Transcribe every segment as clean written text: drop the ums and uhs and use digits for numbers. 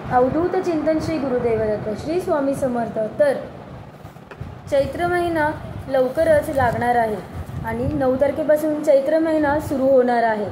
अवधूत चिंतन श्री गुरुदेव दत्त श्री स्वामी समर्थ। तर चैत्र महिना लवकरच लागणार आहे आणि 9 तारखेपासून चैत्र महिना सुरू होणार आहे।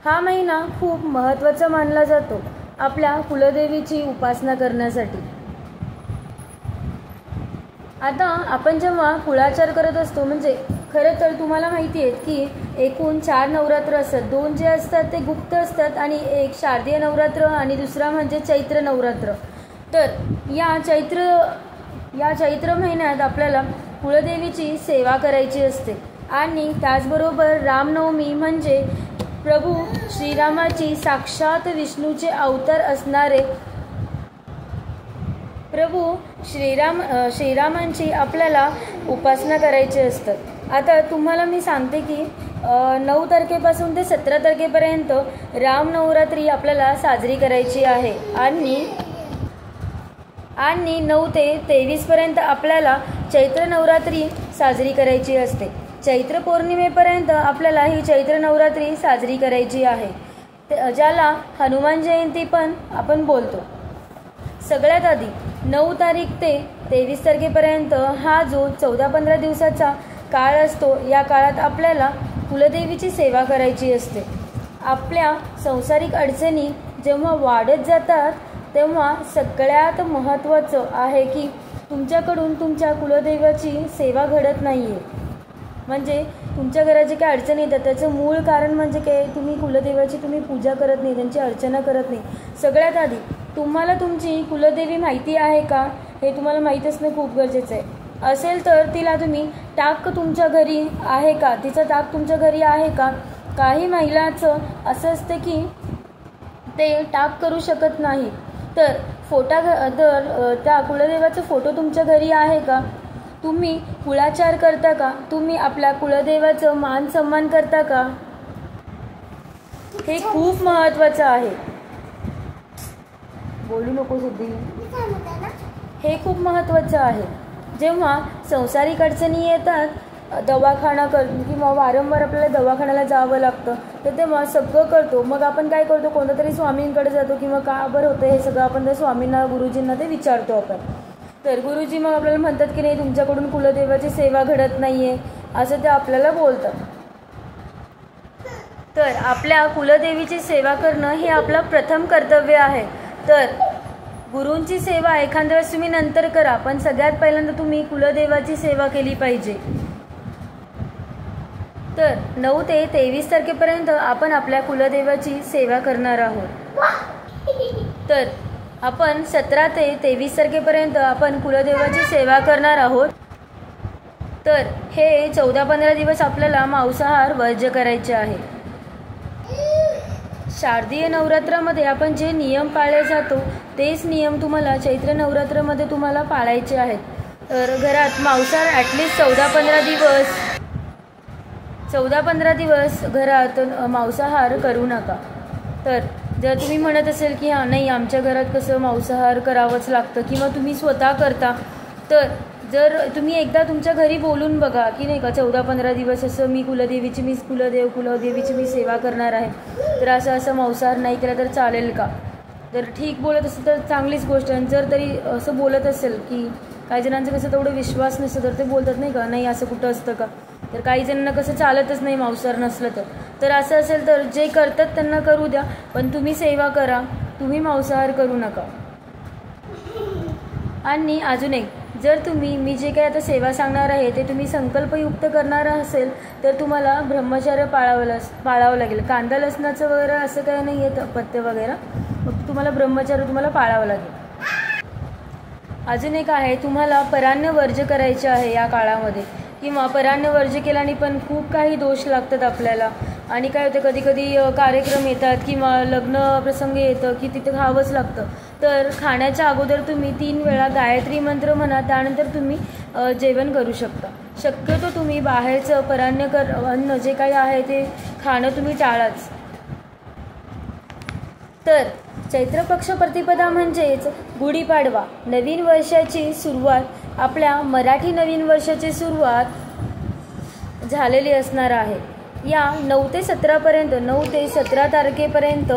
हा महिना खूप महत्त्वाचा मानला जातो आपल्या कुलदेवीची उपासना करण्यासाठी। आता आपण जेव्हा कुळाचार करत असतो, म्हणजे खरं तर तुम्हाला माहिती आहे की एकूण 4 नवरात्र असतात। 2 जे असतात ते गुप्त असतात आणि एक शारदीय नवरात्र आणि दुसरा म्हणजे चैत्र नवरात्र। तर या चैत्र महिन्यात आपल्याला कुलदेवीची सेवा करायची असते आणि त्याचबरोबर रामनवमी म्हणजे प्रभू श्रीरामाची साक्षात विष्णूचे अवतार असणारे प्रभू श्रीरामांची आपल्याला उपासना करायची असतात। आता तुम्हाला मी सांगते की 9 तारखेपासून ते 17 तारखेपर्यंत रामनवरात्री आपल्याला साजरी करायची आहे आणि 9 ते 23 पर्यंत आपल्याला चैत्र नवरात्री साजरी करायची असते। चैत्र पौर्णिमेपर्यंत आपल्याला ही चैत्र नवरात्री साजरी करायची आहे, ज्याला हनुमान जयंती पण आपण बोलतो। सगळ्यात आधी 9 तारीख ते 23 तारखेपर्यंत हा जो 14-15 दिवसाचा काळ असतो, या काळात आपल्याला कुलदेवीची सेवा करायची असते। आपल्या संसारिक अडचणी जेव्हा वाढत जातात तेव्हा सगळ्यात महत्त्वाचं आहे की तुमच्याकडून तुमच्या कुलदेवाची सेवा घडत नाही आहे। म्हणजे तुमच्या घरात जे काही अडचणी येतात त्याचं मूळ कारण म्हणजे काय, तुम्ही कुलदेवाची पूजा करत नाही, त्यांची अर्चना करत नाही। सगळ्यात आधी तुम्हाला तुमची कुलदेवी माहिती आहे का हे तुम्हाला माहीत असणं खूप गरजेचं आहे। असेल तर तिला तुम्ही टाक तुमच्या घरी आहे का, तिचा टाक तुमच्या घरी आहे का। काही महिलांचं असं असतं की ते टाक करू शकत नाही, तर त्या कुलदेवाचा फोटो तुमच्या घरी आहे का, तुम्ही कुळाचार करता का, तुम्ही आपल्या कुलदेवाचं मान सन्मान करता का, हे खूप महत्त्वाचं आहे। बोलू नको सिद्धी, हे खूप महत्त्वाचं आहे। जेव्हा संसारिक अडचणी येतात, दवाखाना किंवा वारंवार आपल्याला दवाखान्याला जावं लागतं, तर तेव्हा सगळं करतो, मग आपण काय करतो, कोणत्या तरी स्वामींकडे जातो किंवा का बरं होतं हे सगळं आपण त्या स्वामींना गुरुजींना ते विचारतो आपण। तर गुरुजी मग आपल्याला म्हणतात की नाही तुमच्याकडून कुलदेवाची सेवा घडत नाही आहे, असं ते आपल्याला बोलतात। तर आपल्या कुलदेवीची सेवा करणं हे आपलं प्रथम कर्तव्य आहे। तर गुरूंची सेवा एखाद्या वेळेस तुम्ही नंतर करा, पण सगळ्यात पहिल्यांदा तुम्ही कुलदेवाची सेवा केली पाहिजे। तर 9 ते 23 तारखेपर्यंत आपण आपल्या कुलदेवाची सेवा करणार आहोत। तर आपण 17 ते 23 तारखेपर्यंत आपण कुलदेवाची सेवा करणार आहोत। तर हे 14-15 दिवस आपल्याला मांसाहार वर्ज्य करायचे आहे। शारदीय नवरात्रामध्ये आपण जे नियम पाळले जातो तेच नियम तुम्हाला चैत्र नवरात्रामध्ये तुम्हाला पाळायचे आहेत। तर घरात मांसाहार ॲटलिस्ट 14-15 दिवस घरात मांसाहार करू नका। तर जर तुम्ही म्हणत असेल की नाही आमच्या घरात कसं मांसाहार करावंच लागतं किंवा तुम्ही स्वतः करता, तर जर तुम्ही एकदा तुमच्या घरी बोलून बघा की नाही का 14-15 दिवस असं मी कुलदेवीची मी सेवा करणार आहे, तर असं मांसाहार नाही केला तर चालेल का। जर ठीक बोलत असेल तर चांगलीच गोष्ट आहे, जर तरी असं बोलत असेल की काही जणांचं कसं तेवढं विश्वास नसतं तर ते बोलतात नाही का नाही असं कुठं असतं का, तर काही जणांना कसं चालतच नाही मांसाहार नसलं तर असं असेल तर जे करतात त्यांना करू द्या, पण तुम्ही सेवा करा, तुम्ही मांसाहार करू नका। आणि अजून एक, जर मी जे काही आता सेवा सांगणार आहे ते तुम्ही संकल्पयुक्त करणार असेल तर तुम्हाला ब्रह्मचर्य पाळावं लागेल। कांदा लसणाचं वगैरे असं काही नाही आहे पथ्य वगैरे, मग तुम्हाला ब्रह्मचर्य पाळावं लागेल। अजून एक आहे, तुम्हाला परान्न वर्ज्य करायचे आहे या काळामध्ये, किंवा परान्न वर्ज्य केल्याने पण खूप काही दोष लागतात आपल्याला। आणि काय होतं कधी कधी कार्यक्रम येतात किंवा लग्न प्रसंग येतं की तिथे खावंच लागतं, तर खाण्याच्या अगोदर तुम्ही 3 वेळा गायत्री मंत्र म्हणा, त्यानंतर तुम्ही जेवण करू शकता। शक्यतो तुम्ही बाहेरचं परान्न अन्न जे काही आहे ते खाणं तुम्ही टाळाच। तर चैत्र पक्ष प्रतिपदा म्हणजेच गुढीपाडवा, नवीन वर्षाची सुरुवात, आपल्या मराठी नवीन वर्षाची सुरुवात झालेली असणार आहे। या 9 ते 17 तारखेपर्यंत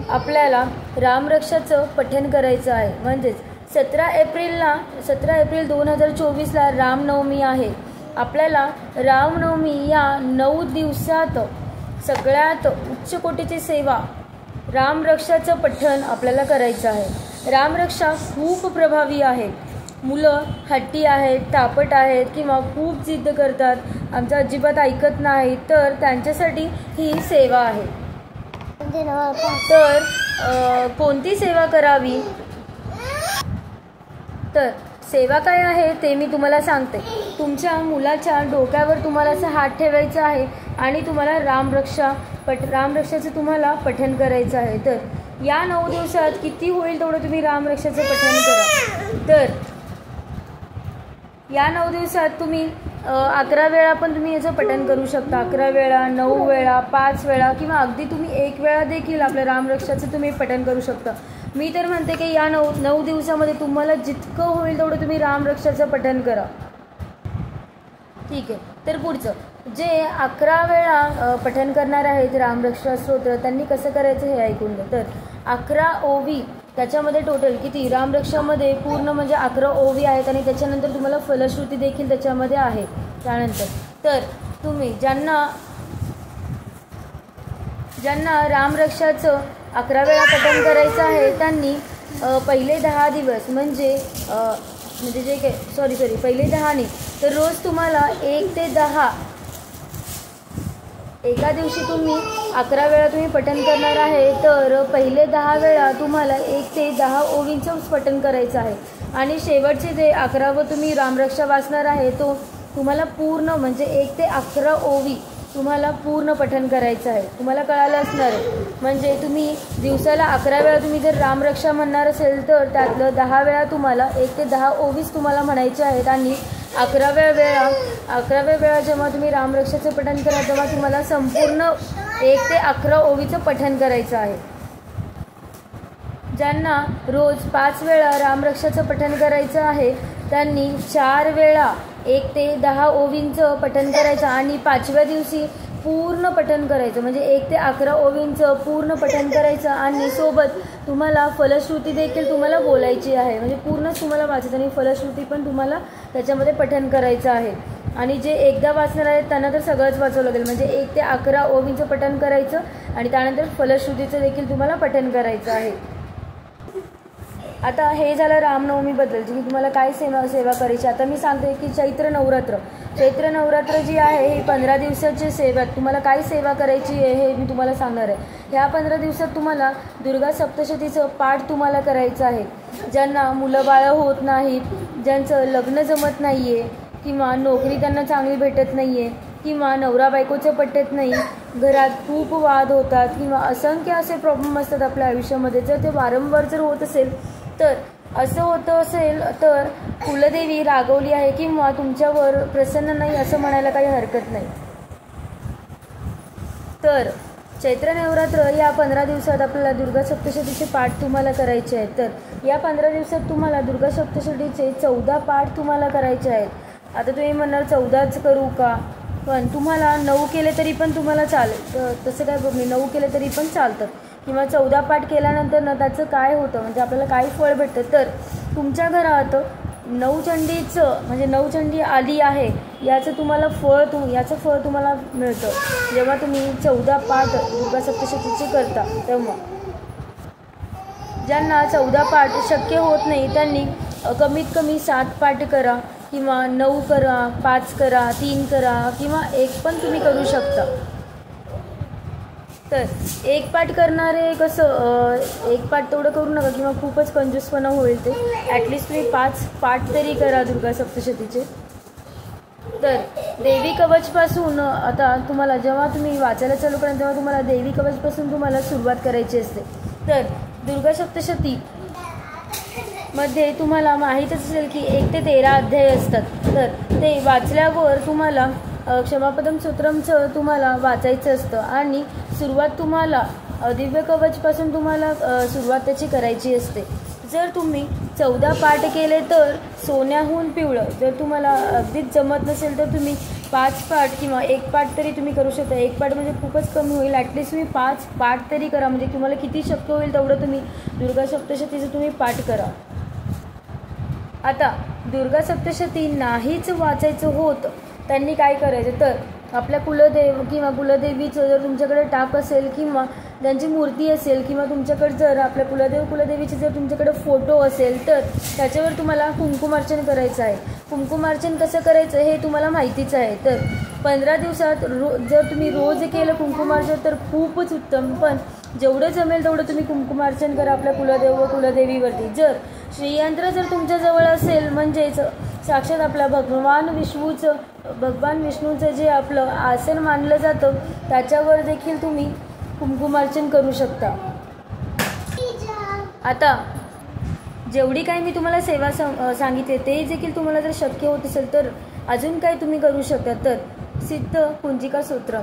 आपल्याला रामरक्षाचं पठण करायचं आहे. म्हणजेच 17 एप्रिल 2024ला रामनवमी आहे. आपल्याला रामनवमी या 9 दिवसात सगळ्यात उच्च कोटीची सेवा रामरक्षाचं पठण आपल्याला करायचं आहे. रामरक्षा खूप प्रभावी आहे. मुलं हट्टी आहेत, तापट आहेत किंवा खूप जिद्द करतात, आमचं अजिबात ऐकत नाही, तर त्यांच्यासाठी ही सेवा आहे. तर कोणती सेवा करावी? तर सेवा काय आहे ते मी तुम्हाला सांगते. तुमच्या मुलाच्या डोक्यावर तुम्हाला असं हात ठेवायचा आहे आणि तुम्हाला रामरक्षाचं तुम्हाला पठण करायचं आहे. तर या 9 दिवसात किती होईल तेवढं तुम्ही रामरक्षाचं पठण करा. तर या 9 दिवसात तुम्ही 11 वेळा पण तुम्ही याचं पठण करू शकता. 11 वेळा, 9 वेळा, 5 वेळा किंवा अगदी तुम्ही 1 वेळा देखील आपल्या रामरक्षाचं तुम्ही पठण करू शकता. मी तर म्हणते की या 9 दिवसामध्ये तुम्हाला जितकं होईल तेवढं तुम्ही रामरक्षाचं पठण करा. ठीक आहे. तर पुढचं जे 11 वेळा पठण करणार आहेत रामरक्षा स्तोत्र, त्यांनी कसं करायचं हे ऐकून घ्या. तर 11 ओवी, त्याच्यामध्ये टोटल किती रामरक्षामध्ये पूर्ण म्हणजे 11 ओवी आहेत आणि त्याच्यानंतर तुम्हाला फलश्रुती देखील त्याच्यामध्ये आहे. त्यानंतर तर तुम्ही ज्यांना रामरक्षाचं 11 वेळा पठण करायचं आहे त्यांनी पहिले 10 दिवस म्हणजे जे काही पहिले 10 नाही तर रोज तुम्हाला 1 ते 10 एका दिवशी तुम्ही 11 वेळा तुम्ही पठण करणार आहे. तर पहिले 10 वेळा तुम्हाला 1 ते 10 ओवींचं पठण करायचं आहे आणि शेवटचे जे 11वं तुम्ही रामरक्षा वाचणार आहे तो तुम्हाला पूर्ण म्हणजे 1 ते 11 ओवी तुम्हाला पूर्ण पठण करायचं आहे. तुम्हाला कळालं असणार आहे. म्हणजे तुम्ही दिवसाला 11 वेळा तुम्ही जर रामरक्षा म्हणणार असेल तर त्यातलं 10 वेळा तुम्हाला 1 ते 10 ओवीच तुम्हाला म्हणायचे आहेत आणि 11व्या वेळा जेव्हा तुम्ही रामरक्षाचं पठण करा तेव्हा तुम्हाला संपूर्ण 1 ते 11 ओवीचं पठण करायचं आहे. ज्यांना रोज 5 वेळा रामरक्षाचं पठण करायचं आहे त्यांनी 4 वेळा 1 ते 10 ओवींचं पठण करायचं आणि 5व्या दिवशी पूर्ण पठण करायचं म्हणजे 1 ते 11 ओवींचं पूर्ण पठण करायचं आणि सोबत तुम्हाला फलश्रुती देखील तुम्हाला बोलायची आहे. म्हणजे पूर्णच तुम्हाला वाचायचं आणि फलश्रुती पण तुम्हाला त्याच्यामध्ये पठण करायचं आहे. आणि जे एकदा वाचणार आहेत त्यांना तर सगळंच वाचावं लागेल. म्हणजे 1 ते 11 ओवींचं पठण करायचं आणि त्यानंतर फलश्रुतीचं देखील तुम्हाला पठण करायचं आहे. आता हे झालं रामनवमीबद्दल जी मी तुम्हाला काय सेवा करायची. आता मी सांगते की चैत्र नवरात्र जी आहे ही 15 दिवसाची सेवा. तुम्हाला काय सेवा करायची आहे हे मी तुम्हाला सांगणार आहे. ह्या 15 दिवसात तुम्हाला दुर्गा सप्तशतीचं पाठ तुम्हाला करायचं आहे. ज्यांना मुलं बाळं होत नाहीत, ज्यांचं लग्न जमत नाही आहे किंवा नोकरी त्यांना चांगली भेटत नाही आहे किंवा नवरा बायकोचं पटत नाही, घरात खूप वाद होतात किंवा असंख्य असे प्रॉब्लेम असतात आपल्या आयुष्यामध्ये, जर ते वारंवार जर होत असेल तर असं होतं असेल तर कुलदेवी रागवली आहे किंवा तुमच्यावर प्रसन्न नाही असं म्हणायला काही हरकत नाही. तर चैत्र नवरात्र या 15 दिवसात आपल्याला दुर्गा सप्तशतीचे पाठ तुम्हाला करायचे आहेत. तर या 15 दिवसात तुम्हाला दुर्गा सप्तशतीचे 14 पाठ तुम्हाला करायचे आहेत. आता तुम्ही म्हणणार 14च करू का? पण तुम्हाला 9 केले तरी पण तुम्हाला चालेल. तर तसं काय बघ, 9 केले तरी पण चालतं किंवा 14 पाठ केल्यानंतर ना त्याचं काय होतं म्हणजे आपल्याला काय फळ भेटतं. तर तुमच्या घरात नवचंडीचं म्हणजे नवचंडी आली आहे याचं तुम्हाला याचं फळ तुम्हाला मिळतं जेव्हा तुम्ही 14 पाठ दुर्गा सप्तशतीचे करता. तेव्हा ज्यांना 14 पाठ शक्य होत नाही त्यांनी कमीत कमी 7 पाठ करा किंवा 9 करा, 5 करा, 3 करा किंवा 1 पण तुम्ही करू शकता. तर 1 पाठ करणारे कसं 1 पाठ तेवढं करू नका किंवा खूपच कंजूसपणा होईल ते. ॲटलिस्ट तुम्ही 5 पाठ तरी करा दुर्गा सप्तशतीचे. तर देवी कवचपासून आता तुम्हाला जेव्हा तुम्ही वाचायला चालू करा तेव्हा तुम्हाला देवी कवचपासून तुम्हाला सुरुवात करायची असते. तर दुर्गा सप्तशती मध्ये तुम्हाला माहीतच असेल की 1 ते 13 अध्याय असतात. तर ते वाचल्यावर तुम्हाला क्षमापदम स्तोत्रमचं तुम्हाला वाचायचं असतं आणि सुरुवात तुम्हाला दिव्य कवचपासून तुम्हाला सुरुवात त्याची करायची असते. जर तुम्ही 14 पाठ केले तर सोन्याहून पिवळं, जर तुम्हाला अगदीच जमत नसेल तर तुम्ही 5 पाठ किंवा 1 पाठ तरी तुम्ही करू शकता. 1 पाठ म्हणजे खूपच कमी होईल. ॲटलिस्ट तुम्ही 5 पाठ तरी करा. म्हणजे तुम्हाला किती शक्य होईल तेवढं तुम्ही दुर्गा सप्तशतीचं तुम्ही पाठ करा. आता दुर्गा सप्तशती नाहीच वाचायचं होत त्यांनी काय करायचं, तर आपल्या कुलदेव किंवा कुलदेवीचं जर तुमच्याकडे टाक असेल किंवा त्यांची मूर्ती असेल किंवा तुमच्याकडे जर आपल्या कुलदेवीचे जर तुमच्याकडे फोटो असेल तर त्याच्यावर तुम्हाला कुंकुमार्चन करायचं आहे. कुंकुमार्चन कसं करायचं हे तुम्हाला माहितीच आहे. तर 15 दिवसात जर तुम्ही रोज केलं कुंकुमार्चन तर खूपच उत्तम. पण जेवढं जमेल तेवढं तुम्ही कुंकुमार्चन करा आपल्या कुलदेव व कुलदेवीवरती. जर श्रीयंत्र जर तुमच्याजवळ असेल म्हणजेच साक्षात आपला भगवान विष्णूचं जे आपलं आसन मानलं जातं त्याच्यावर देखील तुम्ही कुंकुमार्चन करू शकता. आता जेवढी काही मी तुम्हाला सेवा सांगितले ते देखील तुम्हाला जर शक्य होत असेल तर अजून काही तुम्ही करू शकता. तर सिद्ध कुंजिका स्तोत्र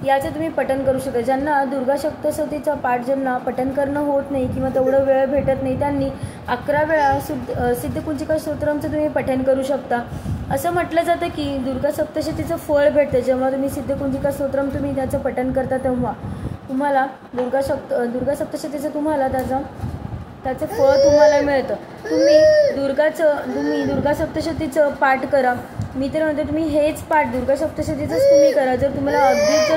याचं तुम्ही पठण करू शकता. ज्यांना दुर्गा सप्तशतीचा पाठ ज्यांना पठण करणं होत नाही किंवा तेवढं वेळ भेटत नाही त्यांनी 11 वेळा सिद्ध कुंजिका स्तोत्रमचं तुम्ही पठण करू शकता. असं म्हटलं जातं की दुर्गा सप्तशतीचं फळ भेटतं जेव्हा तुम्ही सिद्ध कुंजिका स्तोत्रम तुम्ही त्याचं पठण करता तेव्हा तुम्हाला दुर्गा सप्तशतीचं तुम्हाला त्याचं फळ तुम्हाला मिळतं. तुम्ही दुर्गा सप्तशतीचं पाठ करा. मी तर म्हणते तुम्ही हेच पाठ दुर्गा सप्तशतीचंच तुम्ही करा. जर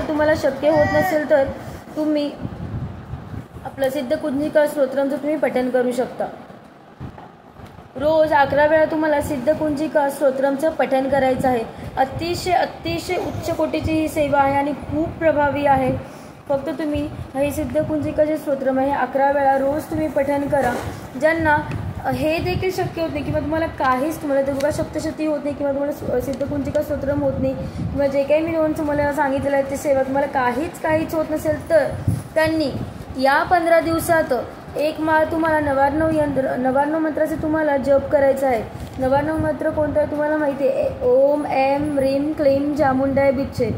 तुम्हाला शक्य होत नसेल तर तुम्ही आपलं सिद्ध कुंजिका स्तोत्रमचं तुम्ही पठण करू शकता. रोज 11 वेळा तुम्हाला सिद्ध कुंजिका स्तोत्रमचं पठण करायचं आहे. अतिशय उच्च कोटीची ही सेवा आहे आणि खूप प्रभावी आहे. फक्त तुम्ही हे सिद्ध कुंजिकाचे स्तोत्रम आहे 11 वेळा रोज तुम्ही पठण करा. ज्यांना हे देखील शक्य होत नाही किंवा तुम्हाला दुर्गा सप्तशती होत नाही किंवा तुम्हाला सिद्ध कुंजिका स्तोत्रम होत नाही किंवा जे काही मी तुम्हाला सांगितलेलं आहे ते सेवा तुम्हाला काहीच होत नसेल तर त्यांनी या 15 दिवसात एक माळ तुम्हाला नवार्णव मंत्राचे तुम्हाला जप करायचा आहे. नवार्णव मंत्र कोणता आहे तुम्हाला माहिती आहे. ओम ऐं ह्रीं क्लीं चामुंडाय बिच्छे.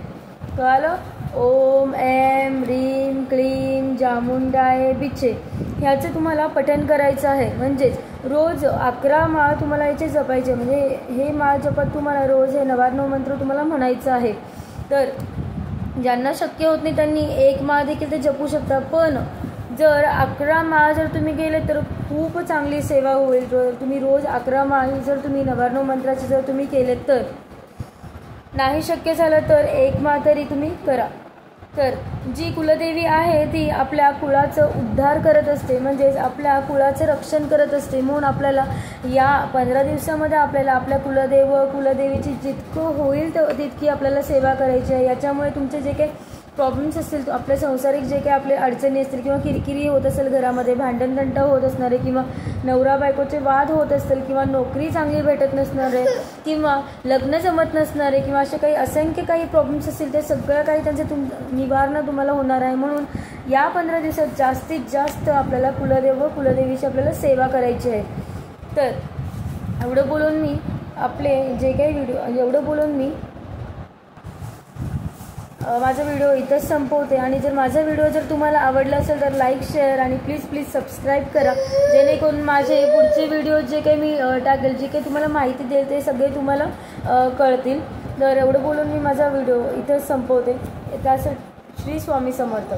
कळालं. ओम ऐं ह्रीं क्लीं चामुंडाय बिच्छे ह्याचं तुम्हाला पठण करायचं आहे. म्हणजेच रोज 11 माळ तुम्हाला याचे जपायचे. म्हणजे हे माळ जपत तुम्हाला रोज हे नवार्णव मंत्र तुम्हाला म्हणायचं आहे. तर ज्यांना शक्य होत नाही त्यांनी 1 माळ देखील ते जपू शकता. पण जर 11 माळ जर तुम्ही गेले तर खूप चांगली सेवा होईल. तुम्ही रोज 11 माळ जर तुम्ही नवार्णव मंत्राचे जर तुम्ही केले तर नाही शक्य झालं तर 1 माळ तरी तुम्ही करा. तर जी कुलदेवी आहे ती आपल्या कुळाचं उद्धार करत असते म्हणजेच आपल्या कुळाचं रक्षण करत असते. म्हणून आपल्याला या 15 दिवसामध्ये आपल्याला आपल्या कुलदेवीची जितकं होईल तितकी आपल्याला सेवा करायची आहे. याच्यामुळे तुमचे जे काही प्रॉब्लेम्स असतील आपल्या संसारिक जे काही आपले अडचणी असतील किंवा किरकिरी होत असेल घरामध्ये भांडणतंटा होत असणारे किंवा नवरा बायकोचे वाद होत असतील किंवा नोकरी चांगली भेटत नसणारे किंवा लग्न जमत नसणारे किंवा असे काही असंख्य काही प्रॉब्लेम्स असतील ते सगळं काही त्यांचे निवारण तुम्हाला होणार आहे. म्हणून या 15 दिवसात जास्तीत जास्त आपल्याला कुलदेव व कुलदेवीची आपल्याला सेवा करायची आहे. तर एवढं बोलून मी माझा व्हिडिओ इथंच संपवते. आणि जर माझा व्हिडिओ जर तुम्हाला आवडला असेल तर लाईक शेअर आणि प्लीज सबस्क्राईब करा जेणेकरून माझे पुढचे व्हिडिओ जे काही मी टाकेल जे काही तुम्हाला माहिती देईल ते सगळे तुम्हाला कळतील. तर एवढं बोलून मी माझा व्हिडिओ इथंच संपवते. त्यासाठी श्री स्वामी समर्थ.